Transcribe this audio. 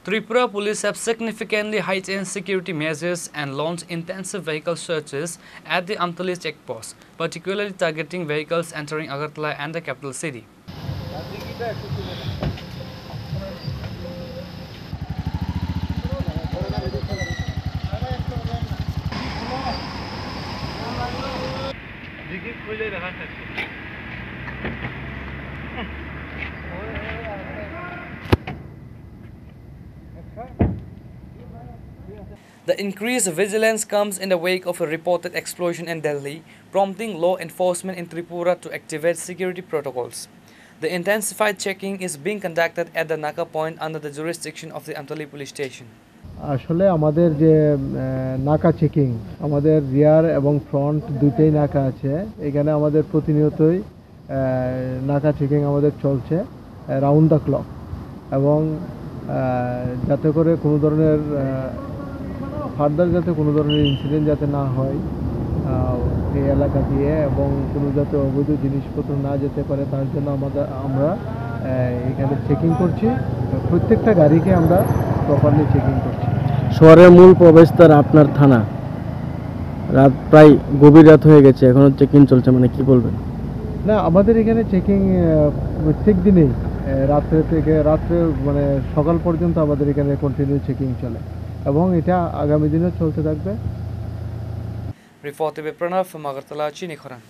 Tripura police have significantly heightened security measures and launched intensive vehicle searches at the Amtali checkpost, particularly targeting vehicles entering Agartala and the capital city. The increased vigilance comes in the wake of a reported explosion in Delhi, prompting law enforcement in Tripura to activate security protocols. The intensified checking is being conducted at the Naka point under the jurisdiction of the Amtali police station. আসলে আমাদের যে নাকা checking আমাদের রিয়ার এবং front দুইটাই নাকা আছে এখানে আমাদের প্রতিনিয়তই নাকা চেকিং আমাদের চলছে রাউন্ড দ্য ক্লক এবং যাতে করে কোনো ধরনের ফার্দার যাতে কোনো ধরনের ইনসিডেন্ট যাতে না হয় এই এলাকা দিয়ে এবং কোনো যাতে অবৈধ জিনিসপত্র না যেতে পারে তার জন্য আমরা এখানে চেকিং করছি প্রত্যেকটা গাড়িকে আমরা প্রপারলি চেকিং করছি। শহরের মূল প্রবেশদ্বার আপনার থানা, রাত প্রায় গভীর রাত হয়ে গেছে, এখনো চেকিং চলছে, মানে কি বলবেন? না, আমাদের এখানে চেকিং প্রত্যেক দিনেই রাত্রে মানে সকাল পর্যন্ত আমাদের এখানে কন্টিনিউ চেকিং চলে এবং এটা আগামী দিনেও চলতে থাকবে। Reported by Pranav from Agartala, Chini Khoran.